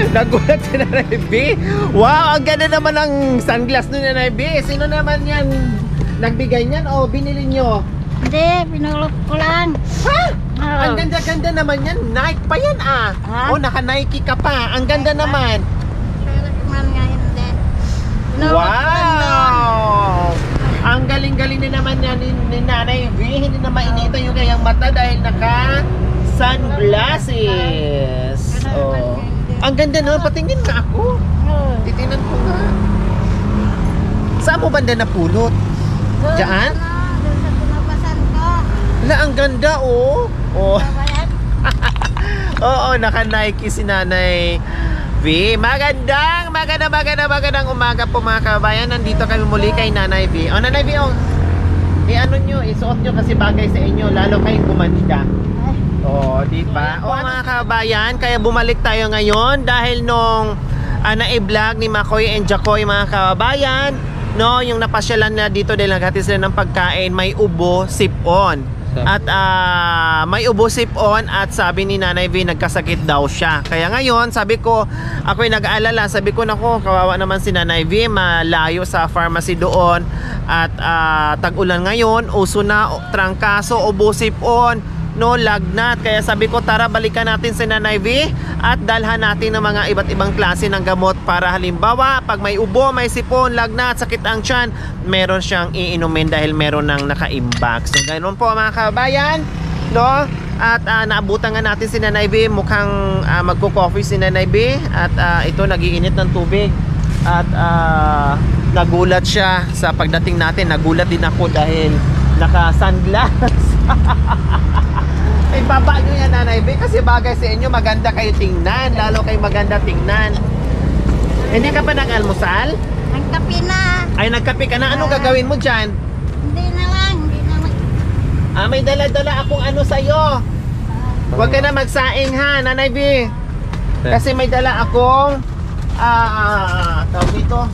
Nagulat si Nanay B. Wow, ang ganda naman ng sunglass ni Nanay B. Sino naman yan? Nagbigay niyan o binili nyo? Hindi, pinulot ko lang. Ha? Ang ganda-ganda naman yan. Nike pa yan ah. Ha? O, naka-Nike ka pa. Ang ganda naman. Pero man nga hindi. Pinulot ko lang doon. Wow! Ang galing-galing na naman yan ni Nanay V. Hindi na mainita yung kanyang mata dahil naka-sunglasses. Oh. Ang ganda naman. Patingin nga ako. Titingnan ko nga. Saan mo banda napulot? Diyan? Doon sa pinapasan ko. Wala, ang ganda oh. Oh. Babayad. Oo, naka-Nike si Nanay V. Magandang umaga po mga kabayan. Nandito kami muli kay Nanay V. Oh, Nanay V, oh. I-ano nyo, isuot nyo kasi bagay sa inyo. Lalo kayong gumanda. Oh, di ba? Oh, mga kabayan, kaya bumalik tayo ngayon dahil nung na-i-vlog ni Makoy and Jacoy mga kabayan, no, yung napasyalan na dito dahil naghatid sila ng pagkain, may ubo, sip-on. At may ubo, sip-on at sabi ni Nanay V, nagkasakit daw siya. Kaya ngayon, sabi ko, ako'y nag-aalala, sabi ko, nako, kawawa naman si Nanay V, malayo sa pharmacy doon. At tag-ulan ngayon, uso na, trangkaso, ubo, sip-on, no, lagnat. Kaya sabi ko, tara balikan natin si Nanay V at dalhan natin ng mga iba't ibang klase ng gamot para halimbawa pag may ubo, may sipon, lagnat, sakit ang tiyan, meron siyang iinumin dahil meron nang naka-imbak. So ganoon po mga kabayan, no? At naabutan nga natin si Nanay V, mukhang magko-coffee si Nanay V at ito nagiinit ng tubig at nagulat siya sa pagdating natin. Nagulat din ako dahil naka-sunglass. Ay, baba nyo yan Nanay B kasi bagay sa inyo, maganda kayo tingnan, lalo kayo maganda tingnan. Hindi ka pa nag-almusal? Nagkape na. Ay, nagkape ka na. Anong gagawin mo dyan? Hindi na lang. May dala-dala akong ano sa'yo. Huwag ka na magsaing ha, Nanay B. Kasi may dala akong tawag dito,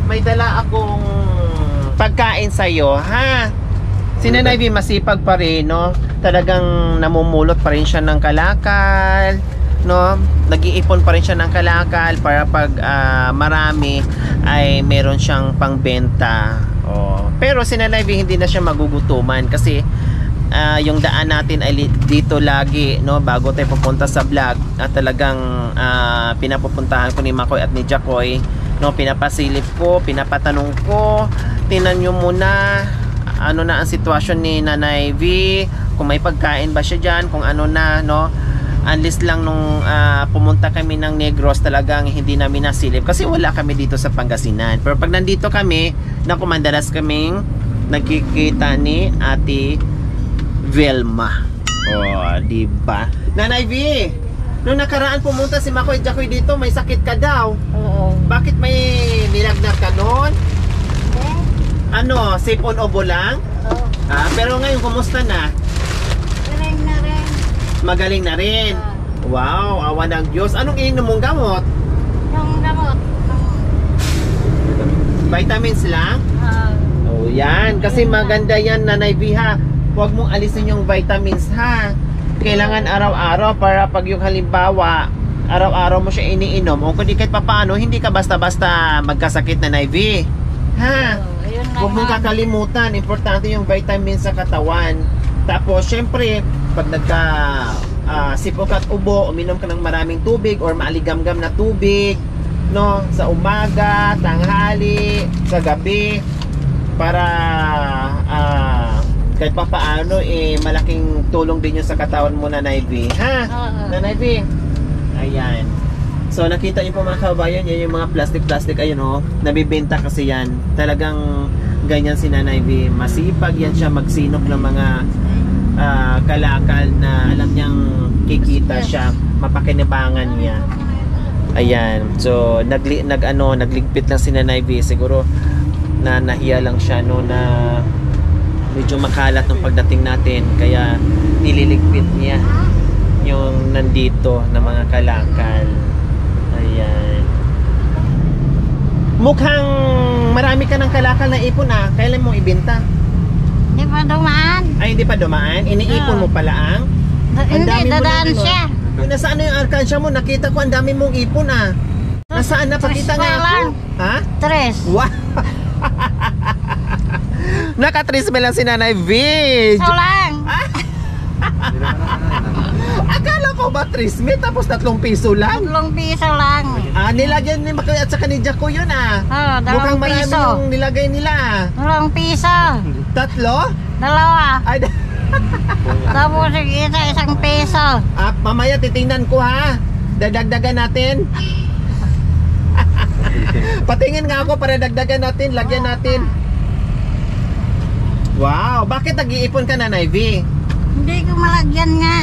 may dala akong pagkain sa'yo ha. Si Nanay V masipag pa rin, no? Talagang namumulot pa rin siya ng kalakal, no? Nag-iipon pa rin siya ng kalakal para pag marami ay meron siyang pangbenta. Oh. Pero si Nanay V hindi na siya magugutuman kasi yung daan natin ay dito lagi, no? Bago tayo pupunta sa vlog at talagang pinapupuntahan ko ni Makoy at ni Jacoy, no? Pinapasilip ko, pinapatanong ko, tingnan nyo muna ano na ang sitwasyon ni Nanay V, kung may pagkain ba siya dyan, kung ano na, no? Unless lang nung pumunta kami ng Negros, talagang hindi namin nasilip kasi wala kami dito sa Pangasinan. Pero pag nandito kami, naku, madalas kaming nagkikita ni Ate Velma. Oh, diba? Nanay V, nung nakaraan pumunta si Makoy Jacoy dito, may sakit ka daw. Oo. Bakit may nilagnat ka noon? Ano, sipon o bulang? Oo. Pero ngayon, kumusta na? Galing na rin. Magaling na rin. Wow, awa ng Diyos. Anong ininom mong gamot? Yung gamot. Vitamins lang? Oh, yan. Kasi maganda yan, Nanay V, ha. Huwag mong alisin yung vitamins, ha. Kailangan araw-araw para pag yung halimbawa, araw-araw mo siya iniinom. O kung di kahit papaano, hindi ka basta-basta magkasakit, Nanay V. Ha? Huwag mong kakalimutan, importante yung vitamins sa katawan. Tapos, syempre, pag sipok at ubo, uminom ka ng maraming tubig or maaligamgam na tubig, no? Sa umaga, tanghali, sa gabi, para kahit pa paano, malaking tulong din yun sa katawan mo, Nanay V. Ha? Nanay V? Ayan. So nakita niyo po mga kabayan, yan yung mga plastic, ayun oh, nabibenta kasi yan. Talagang ganyan si Nanay V. Masipag yan siya magsinop ng mga kalakal na alam niyang kikita siya, mapakinabangan niya. Ayan. So nagligpit lang si Nanay V. Siguro na nahiya lang siya no na medyo makalat ng pagdating natin, kaya nililigpit niya yung nandito na mga kalakal. Ayan. Mukhang marami ka ng kalakal na ipon kailan mo ibenta? Hindi pa dumaan. Ay, hindi pa dumaan? Iniipon mo pala ang? Hindi, dadaan siya. Yung nasaan na yung alkansya mo? Nakita ko ang dami mong ipon ah. Nasaan na? Pakita Tres nga pa lang. ako. Ha? Tres. Wow! Naka-3 lang si Nanay V. So lang. Akala ko ba 3 tapos 3 piso lang? 3 piso lang. Ah, nilagyan ni Makoy at saka ni Jaco yun ah. Oh, 2 Mukhang marami piso. yung nilagay nila. 2 piso. 3? 2. Ay, Tapos yung isa, 1 piso. mamaya titingnan ko ha. Dadagdagan natin. Patingin nga ako para dagdagan natin, lagyan natin. Wow, bakit nag-iipon ka na, Nanay V? Hindi ko malagyan nga.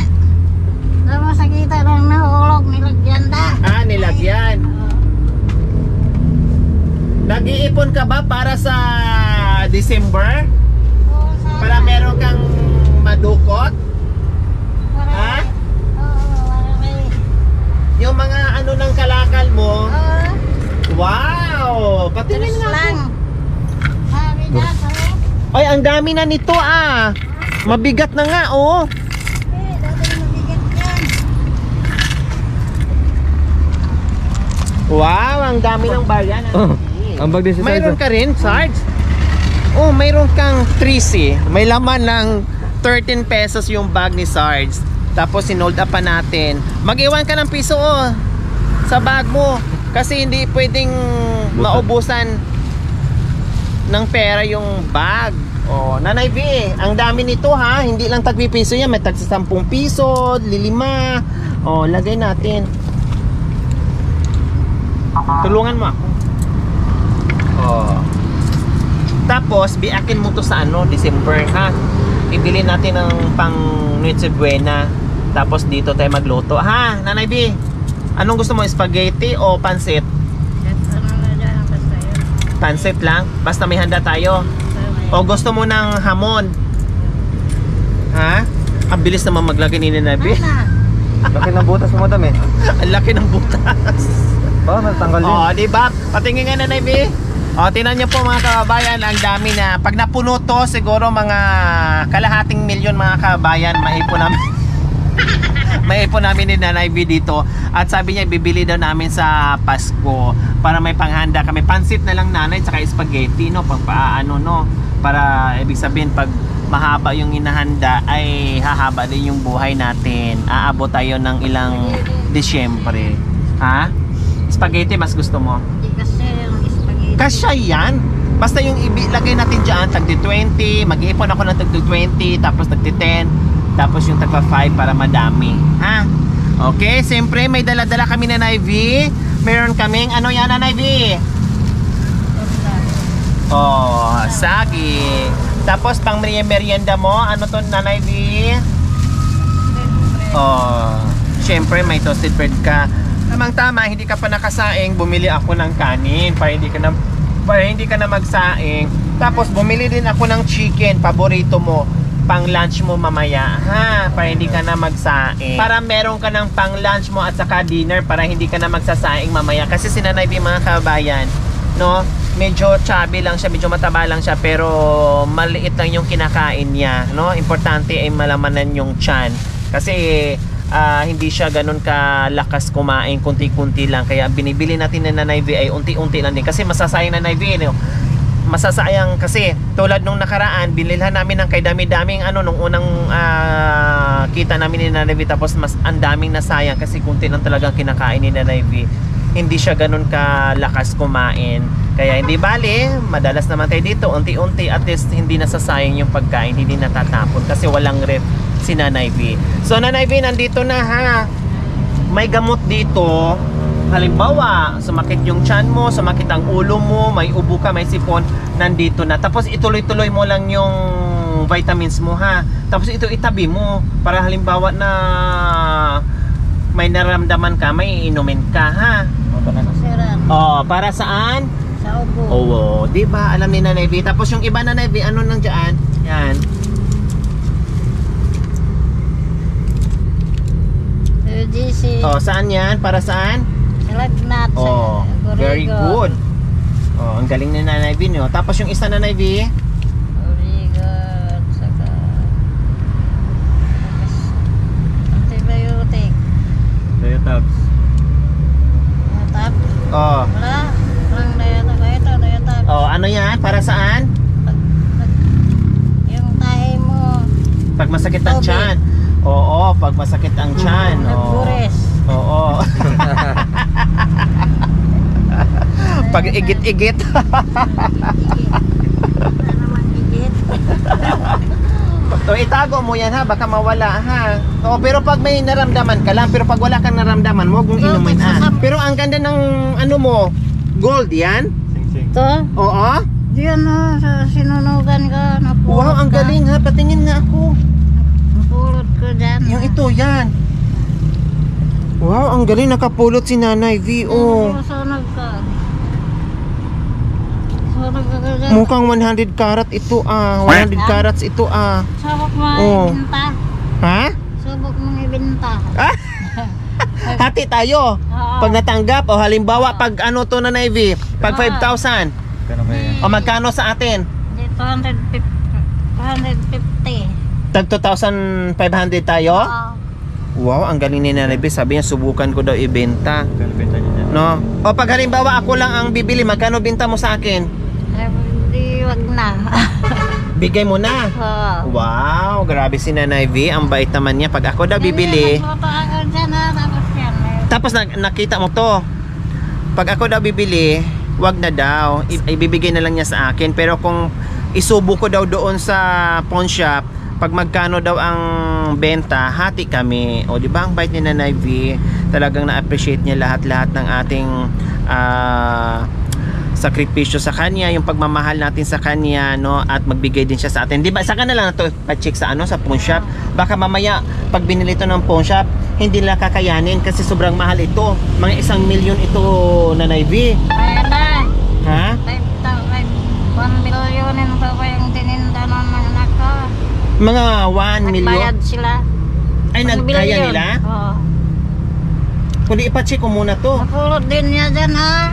Tapos nakita lang nahulog, nilagyan da. Ah, nilagyan. Nag-iipon ka ba para sa December? Para meron kang madukot? Ha? Yung mga ano ng kalakal mo? Wow! Patingin nga lang. ako. Sabi na, sabi. Ay, ang dami na nito ah. Mabigat na nga oh. Dati mabigat yan. Wow, ang dami ng barya na. Ang bag din si Mayroon ka rin, Sarge? Oh, mayroon kang 3C. May laman ng 13 pesos yung bag ni Sarge. Tapos sinold up pa natin. Mag-iwan ka ng piso oh, sa bag mo. Kasi hindi pwedeng maubusan ng pera yung bag. Oh, Nanay V, ang dami nito ha. Hindi lang tagpi piso yan. May tagsa 10 piso, 5. Oh, lagay natin. Tulungan mo ako. Oh. Tapos, biakin mo to sa ano, December ha. Ibili natin ng pang Noche Buena. Tapos dito tayo magluto. Ha, Nanay B? Anong gusto mo, spaghetti o pansit? Pansit lang? Basta may handa tayo. O gusto mo ng hamon? Ha? Ang bilis naman maglagay ni Nanay B. Laki ng butas mo, madam eh. Ang laki ng butas. Ba, natanggal yun. Oh, di ba? Patingin nga, Nanay B. O, tingnan nyo po mga kababayan, ang dami na. Pag napuno to, siguro mga kalahating milyon mga kababayan, maipon namin. Maipon namin ni Nanay V dito. At sabi niya, bibili daw namin sa Pasko para may panghanda kami. Pansit na lang, nanay, tsaka spaghetti, no? Pagpaano, no? Para, ibig sabihin, pag mahaba yung inahanda, ay hahaba din yung buhay natin. Aabot tayo ng ilang Disyembre. Ha? Spaghetti, mas gusto mo? Hindi kasi yung spaghetti. Kasya yan. Basta yung ilagay natin dyan, tagti 20, mag-iipon ako ng tagti 20, tapos tagti 10, tapos yung tagpa 5 para madami. Ha? Okay, siyempre may dala-dala kami na Nanay V. Meron kaming, ano yan Nanay V? Oh, saging. Tapos pang merienda mo, ano to Nanay V? Oh, siyempre may toasted bread ka. Tamang tama, hindi ka pa nakasaing, bumili ako ng kanin para hindi ka na magsaing. Tapos bumili din ako ng chicken, paborito mo, pang lunch mo mamaya, ha? Para hindi ka na magsaing. Para meron ka ng pang lunch mo at saka dinner para hindi ka na magsasaing mamaya. Kasi si Nanay B, mga kabayan, no? Medyo chubby lang siya, medyo mataba lang siya, pero maliit lang yung kinakain niya, no? Importante ay malamanan yung tiyan. Kasi hindi siya ganun kalakas kumain, kunti-kunti lang. Kaya binibili natin na Nanay V ay unti-unti lang din. Kasi masasayang Nanay V, no? Masasayang kasi tulad nung nakaraan, binilhan namin ng kay dami-daming ano nung unang kita namin ni Nanay V, tapos mas ang daming nasayang kasi kunti lang talagang kinakain ni Nanay V. Hindi siya ganun kalakas kumain. Kaya hindi bali, madalas naman tayo dito, unti-unti, at least hindi nasasayang yung pagkain, hindi natatapon kasi walang ref si Nanay V. So Nanay V, nandito na ha. May gamot dito. Halimbawa, sumakit yung tiyan mo, sumakit ang ulo mo, may ubo ka, may sipon, nandito na. Tapos ituloy-tuloy mo lang yung vitamins mo ha. Tapos ito itabi mo para halimbawa na may naramdaman ka, may inumin ka ha. Oh, para saan? Sa ubo. Oo, di ba? Alam ni Nanay V. Tapos yung iba Nanay V, ano nang diyan? Yan. GC. Oh, saan yan? Para saan? Lagnat. Oh, very good. Oh, ang galing ni Nanay V, no? Tapos yung isa Nanay V, Origon. Saka antibiotic. masakit ang Toby. tiyan. Oo, pag masakit ang tiyan. Oo. Nagbures. Oo. Pag igit-igit. Ano naman igit? O, itago mo yan ha, baka mawala ha. O, pero pag may naramdaman ka lang, pero pag wala kang naramdaman, huwag mong inumin ha. Pero ang ganda ng ano mo, gold yan? Sing-sing. Ito? Oo. Diyan na, sa sinunugan ka. Napulot Wow, ang ka. galing ha, patingin nga ako. Napulot ko dyan. Yung ito, yan. Wow, ang galing, nakapulot si Nanay V. Oh. Sunog ka. Sunog ka dyan. Mukhang 100 karat ito ah. 100 carats ito ah. Subok mo Oh. ibenta. Ha? Subok mong ibenta. Ah? Hati tayo. Oo. Pag natanggap, o halimbawa pag ano to Nanay V, pag 5,000, Kano ba yan? o magkano sa atin? Di 250. Tag 2,500 tayo? Oo. Wow, ang galing ni Nanay V. Sabi niya, subukan ko daw ibenta. Kano benta niya yan? No? O pag halimbawa ako lang ang bibili, magkano binta mo sa akin? Di wag na. Bigay mo na. Oo. Wow, grabe si Nanay V. Ang bait naman niya. Pag ako daw bibili, Nagluto ako dyan ha, tapos yan. tapos nakita mo to. Pag ako daw bibili, wag na daw. Ibibigay na lang niya sa akin. Pero kung isubo ko daw doon sa pawn shop, pag magkano daw ang benta, hati kami. O di ba ang bait ni Nanay V? Talagang na-appreciate niya lahat-lahat ng ating sakripisyo sa kanya, yung pagmamahal natin sa kanya, no, at magbigay din siya sa atin. Di ba? Saka na lang na to pa-check sa ano, sa pawn shop. Baka mamaya pag binili ito ng pawn shop, hindi nila kakayanin kasi sobrang mahal ito. Mga 1 million ito, Nanay V. Kaya na. Ha? 1 million pa pa yung tininda ng mga anak ko. Mga 1 million. Nagbayad sila. Ay, nagkaya Bilyon. nila? Oo. Kundi ipacheck ko muna to. Napulot din niya dyan ha.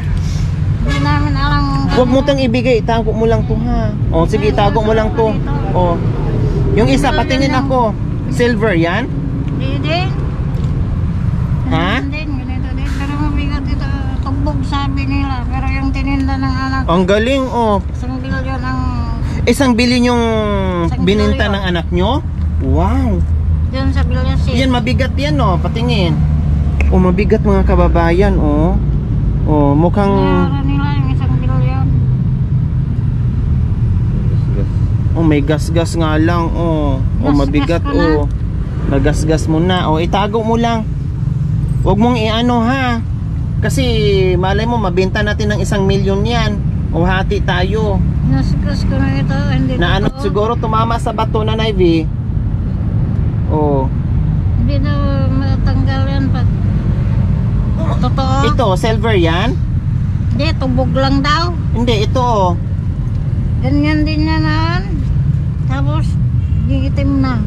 Hindi namin alam. Huwag mo tang ibigay, itago mo lang to ha. O sige, itago mo lang to. O. Yung isa, patingin ako. Silver yan? Hindi din. Ha? Hindi din, ganito din. Pero mabigat ito. Tubog sabi nila. Pero yung tininda ng anak, Ang galing, oh. 1 bilyon ang 1 billion yung Isang bininta bilyon. ng anak nyo? Wow. dyan sa Bilyasi. Yan, mabigat yan, oh. Patingin. Oh, mabigat mga kababayan, oh. Oh, mukhang... Nayaran nila yung 1 bilyon. Gas-gas. Oh, may gas-gas nga lang, oh. Oh, Gas-gas mabigat, ko na. oh. Nagasgas mo na. Oh, itago mo lang. Huwag mong iano, ha. Kasi, malay mo, mabenta natin ng 1 million yan. O, hati tayo. Nasgas ko na ito. Hindi Na ano, totoo. siguro tumama sa bato na Ivy. Oh. Hindi na matanggal yan pag totoo. Ito, silver yan? Hindi, tubog lang daw. Hindi, ito, oh. Ganyan din yan han. Tapos, gigitim na.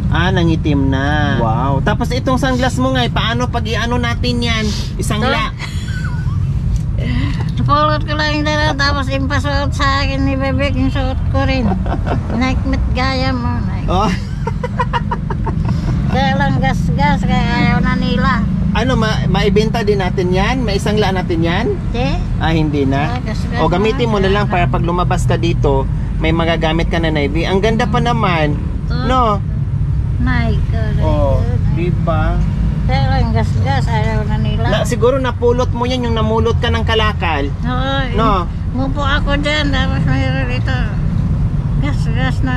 Ah, nangitim na. Wow. Tapos itong sunglass mo nga, paano pag iano natin yan? Isang Ito? la. Napulot ko lang yung dala. Tapos impasuot sa akin ni Bebek. Yung suot ko rin. Naikmit gaya mo. Oh. Kaya lang gas-gas. Kaya ayaw na nila. Ano, maibenta din natin yan? May isang la natin yan? Che? Ah, hindi na. Gas-gas O, gamitin mo na lang para pag lumabas ka dito, may magagamit ka na Ivy. Ang ganda pa naman. No? Naik. Oh, diba? Kaya lang gas-gas. Ayaw na nila. Siguro napulot mo yan, yung namulot ka ng kalakal. Oo. No? Mupo ako dyan. Tapos mayroon ito. Gas-gas na.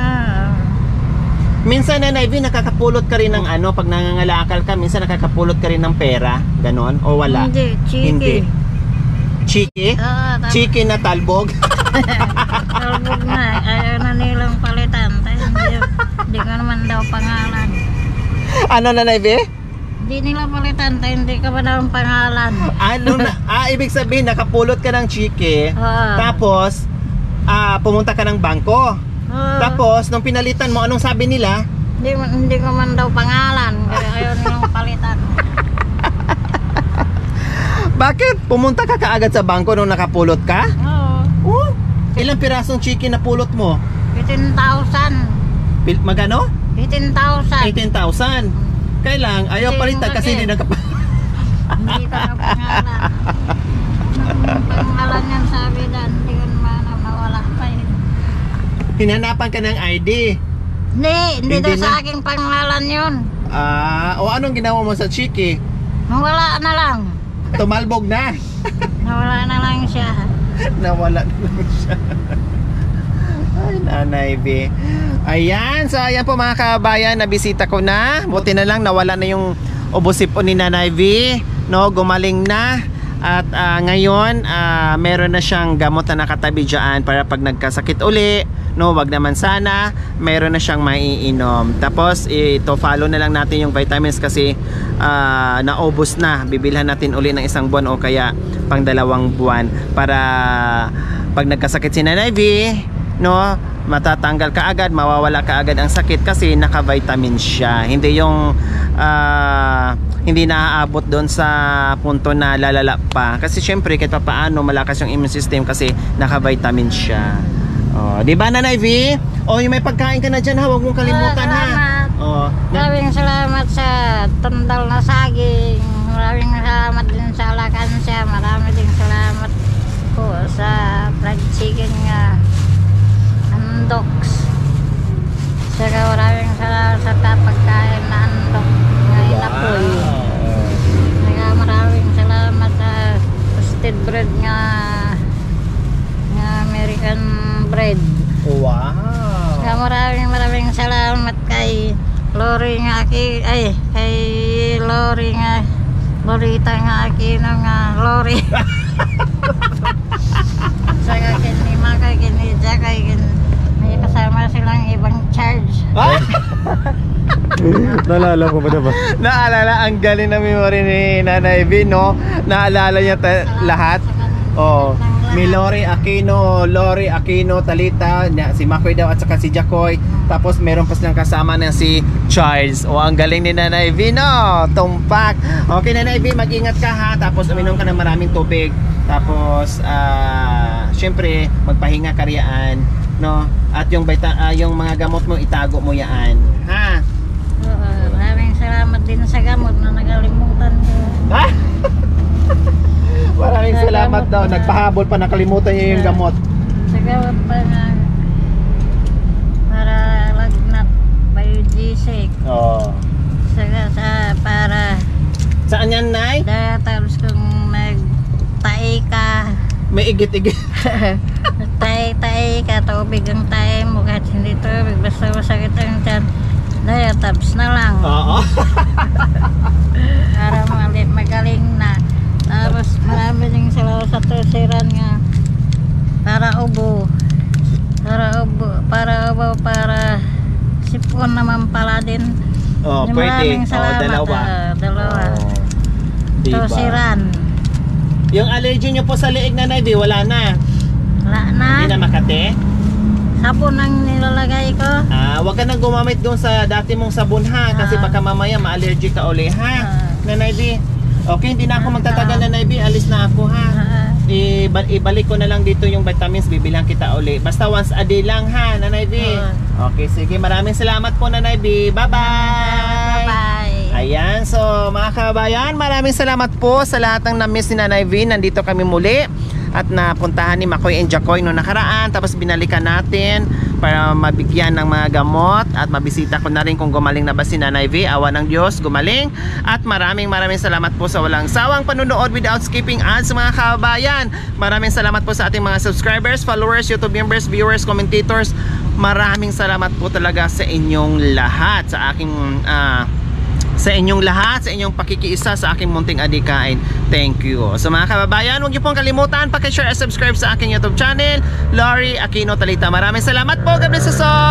Minsan na Ivy, nakakapulot ka rin ng ano, pag nangangalakal ka, minsan nakakapulot ka rin ng pera, ganon, o wala? Hindi. Chiki. Hindi. Chiki? Oo. Tapos Chiki na talbog? talbog na. Ayaw na nilang palitan. Hindi ko naman daw pangalan. Ano na Ivy? Hindi nila palitan. Hindi ka ba daw ang pangalan? Ano na, ibig sabihin, nakapulot ka ng chiki, Oo. tapos, pumunta ka ng bangko. Oo. Tapos, nung pinalitan mo, anong sabi nila? Hindi ko man daw pangalan. Kaya ayaw nilang palitan. Bakit? Pumunta ka kaagad sa bangko nung nakapulot ka? Oo. Ilang pirasong chiki na pulot mo? 18,000. Magano? 18,000. 18,000. Kailang, ayaw Hindi, palitan kasi bakit? hindi Hindi ka na pangalan. Ang pangalan yan sabi na. Hindi ko naman nawala pa yun. hinanapan ka ng ID. Hindi Hindi daw sa na? aking pangalan yun. O anong ginawa mo sa Chiki? Nawala na lang. Tumalbog na. Nawala na lang siya. Nawala na lang siya. Ay, Nanay V. Ayan, so ayan po mga kabayan, nabisita ko na. Buti na lang nawala na yung ubosipon ni Nanay V, no, gumaling na. At ngayon, meron na siyang gamot na nakatabi dyan para pag nagkasakit uli, no, wag naman sana, meron na siyang maiinom. Tapos ito, follow na lang natin yung vitamins kasi naubos na. Bibilhan natin uli ng 1 buwan o kaya pang 2 buwan para pag nagkasakit si Nanay V, no, matatanggal ka agad, mawawala ka agad ang sakit kasi naka-vitamin siya. Hindi yung hindi naaabot doon sa punto na lalala pa. Kasi syempre kahit paano malakas yung immune system kasi naka-vitamin siya. Oh, 'di ba Nanay V? Oh, yung may pagkain ka na diyan ha, huwag mong kalimutan ha. Salamat. Oh, Maraming salamat sa tandal na saging. Maraming salamat din sa alakansya. Maraming din salamat po sa fried chicken nga andoks. Saka maraming salamat sa pagkain na andok nga inapoy. Saka maraming salamat sa toasted bread nga American bread. wow. Saka maraming salamat kay Lori nga kay Lori nga Lorita nga Aquino nga Lori. Saka kinima kay kinidya kay may kasama silang ibang charge. Naalala mo ba na ba? Naalala, ang galing na memory ni Nanay V, no? Naalala niya lahat. Oh, may Lori Aquino, Talita, si Makoy daw at saka si Jacoy. Tapos meron pa silang kasama na si Charles. Oh, ang galing ni Nanay V, no? Tumpak. Okay, Nanay V, mag-ingat ka ha. Tapos uminom ka ng maraming tubig. Tapos syempre magpahinga ka riyaan, no? At yung yung mga gamot mo itago mo yaan, ha? Oo, maraming salamat din sa gamot na nagalimutan ko. Ha? Maraming salamat daw. Nagpahabol pa, nakalimutan niya yung gamot. Sa gamot pa nga para lagnat biogesic. Oh. Saka para Saan yan, Nay? tapos kung nagtae ka May igit-igit. tae ka, tubig ang tae mo kahit hindi tubig, basta masakit ang tiyan, diatabs na lang Oo. para magaling na. Tapos marami ding salamat sa tusiran nga para ubo, para sipon naman pala din. Oh, pwede. Maraming salamat. Dalawa. Dalawa. Oh. Diba? Tusiran. Yung allergy niyo po sa leeg na Nay, wala na. Wala na. Hindi na makate. Sabon ang nilalagay ko. Wag ka nang gumamit doon sa dati mong sabon ha, kasi baka mamaya ma-allergy ka uli ha. Nanay B. Okay, hindi na ako magtatagal Nanay B, alis na ako ha. Ibalik ko na lang dito yung vitamins, bibilang kita uli. Basta once a day lang ha, Nanay B. Okay, sige, maraming salamat po Nanay B. Bye-bye. Bye. Ayan, so mga kabayan, maraming salamat po sa lahat ng na-miss ni Nanay V. Nandito kami muli at napuntahan ni Makoy and Jacoy noong nakaraan. Tapos binalikan natin para mabigyan ng mga gamot at mabisita ko na rin kung gumaling na ba si Nanay V. Awa ng Diyos, gumaling. At maraming salamat po sa walang sawang panunood without skipping ads mga kabayan. Maraming salamat po sa ating mga subscribers, followers, YouTube members, viewers, commentators. Maraming salamat po talaga sa inyong lahat, sa aking sa inyong lahat, sa inyong pakikiisa sa aking munting adikain. Thank you. So mga kababayan, huwag niyo pong kalimutan paki-share at subscribe sa aking YouTube channel, Lori Aquino Talita. Maraming salamat po. God bless us all.